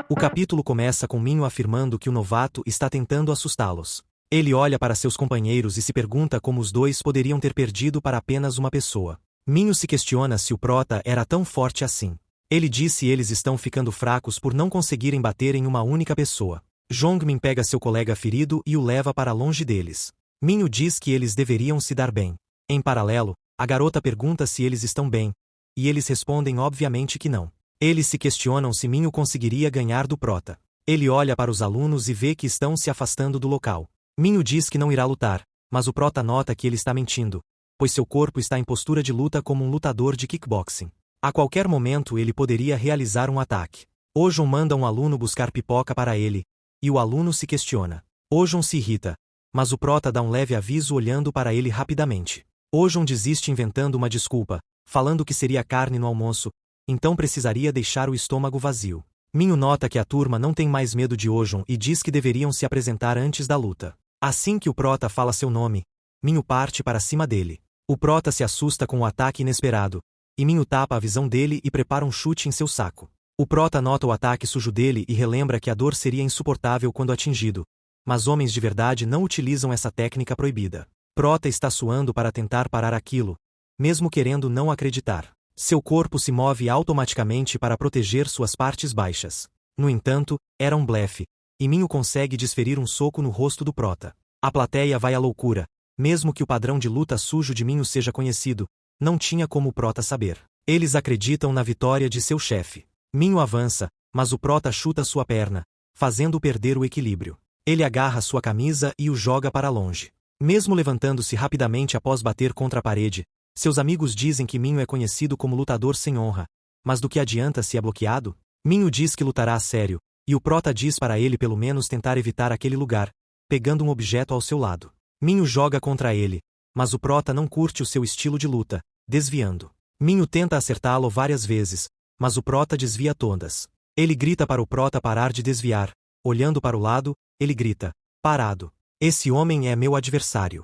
O capítulo começa com Minho afirmando que o novato está tentando assustá-los. Ele olha para seus companheiros e se pergunta como os dois poderiam ter perdido para apenas uma pessoa. Minho se questiona se o prota era tão forte assim. Ele diz que eles estão ficando fracos por não conseguirem bater em uma única pessoa. Jongmin pega seu colega ferido e o leva para longe deles. Minho diz que eles deveriam se dar bem. Em paralelo, a garota pergunta se eles estão bem, e eles respondem obviamente que não. Eles se questionam se Minho conseguiria ganhar do prota. Ele olha para os alunos e vê que estão se afastando do local. Minho diz que não irá lutar, mas o prota nota que ele está mentindo, pois seu corpo está em postura de luta como um lutador de kickboxing. A qualquer momento ele poderia realizar um ataque. Ojon manda um aluno buscar pipoca para ele, e o aluno se questiona. Ojon se irrita, mas o prota dá um leve aviso olhando para ele rapidamente. Ojon desiste inventando uma desculpa, falando que seria carne no almoço, então precisaria deixar o estômago vazio. Minho nota que a turma não tem mais medo de Ojon e diz que deveriam se apresentar antes da luta. Assim que o prota fala seu nome, Minho parte para cima dele. O prota se assusta com o ataque inesperado, e Minho tapa a visão dele e prepara um chute em seu saco. O prota nota o ataque sujo dele e relembra que a dor seria insuportável quando atingido, mas homens de verdade não utilizam essa técnica proibida. Prota está suando para tentar parar aquilo, mesmo querendo não acreditar. Seu corpo se move automaticamente para proteger suas partes baixas. No entanto, era um blefe, e Minho consegue desferir um soco no rosto do prota. A plateia vai à loucura. Mesmo que o padrão de luta sujo de Minho seja conhecido, não tinha como o prota saber. Eles acreditam na vitória de seu chefe. Minho avança, mas o prota chuta sua perna, fazendo-o perder o equilíbrio. Ele agarra sua camisa e o joga para longe. Mesmo levantando-se rapidamente após bater contra a parede, seus amigos dizem que Minho é conhecido como lutador sem honra, mas do que adianta se é bloqueado? Minho diz que lutará a sério, e o prota diz para ele pelo menos tentar evitar aquele lugar, pegando um objeto ao seu lado. Minho joga contra ele, mas o prota não curte o seu estilo de luta, desviando. Minho tenta acertá-lo várias vezes, mas o prota desvia todas. Ele grita para o prota parar de desviar. Olhando para o lado, ele grita: "Parado. Esse homem é meu adversário."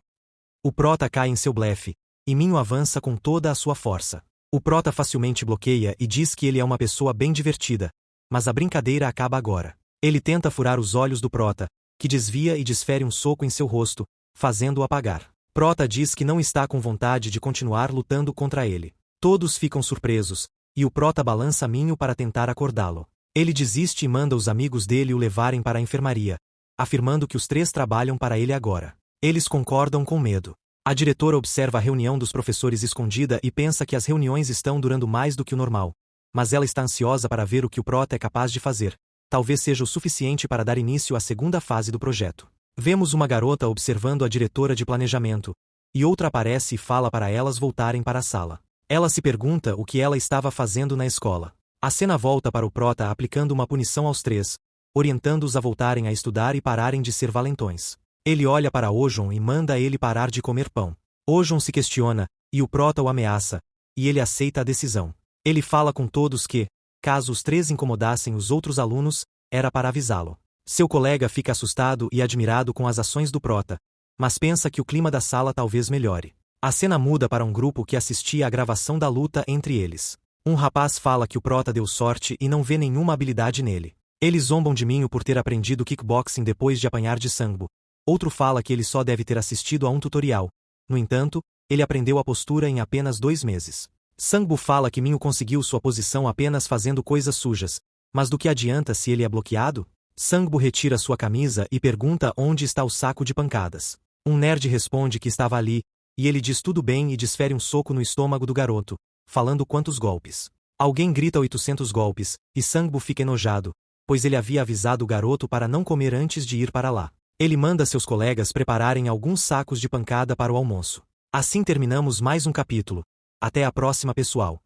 O prota cai em seu blefe, e Minho avança com toda a sua força. O prota facilmente bloqueia e diz que ele é uma pessoa bem divertida, mas a brincadeira acaba agora. Ele tenta furar os olhos do prota, que desvia e desfere um soco em seu rosto, fazendo-o apagar. Prota diz que não está com vontade de continuar lutando contra ele. Todos ficam surpresos, e o prota balança Minho para tentar acordá-lo. Ele desiste e manda os amigos dele o levarem para a enfermaria, afirmando que os três trabalham para ele agora. Eles concordam com medo. A diretora observa a reunião dos professores escondida e pensa que as reuniões estão durando mais do que o normal, mas ela está ansiosa para ver o que o prota é capaz de fazer. Talvez seja o suficiente para dar início à segunda fase do projeto. Vemos uma garota observando a diretora de planejamento, e outra aparece e fala para elas voltarem para a sala. Ela se pergunta o que ela estava fazendo na escola. A cena volta para o prota aplicando uma punição aos três, orientando-os a voltarem a estudar e pararem de ser valentões. Ele olha para Ojon e manda ele parar de comer pão. Ojon se questiona, e o prota o ameaça, e ele aceita a decisão. Ele fala com todos que, caso os três incomodassem os outros alunos, era para avisá-lo. Seu colega fica assustado e admirado com as ações do prota, mas pensa que o clima da sala talvez melhore. A cena muda para um grupo que assistia à gravação da luta entre eles. Um rapaz fala que o prota deu sorte e não vê nenhuma habilidade nele. Eles zombam de Minho por ter aprendido kickboxing depois de apanhar de Sangbu. Outro fala que ele só deve ter assistido a um tutorial. No entanto, ele aprendeu a postura em apenas 2 meses. Sangbu fala que Minho conseguiu sua posição apenas fazendo coisas sujas, mas do que adianta se ele é bloqueado? Sangbu retira sua camisa e pergunta onde está o saco de pancadas. Um nerd responde que estava ali, e ele diz tudo bem e desfere um soco no estômago do garoto, falando quantos golpes. Alguém grita 800 golpes, e Sangbu fica enojado, pois ele havia avisado o garoto para não comer antes de ir para lá. Ele manda seus colegas prepararem alguns sacos de pancada para o almoço. Assim terminamos mais um capítulo. Até a próxima, pessoal.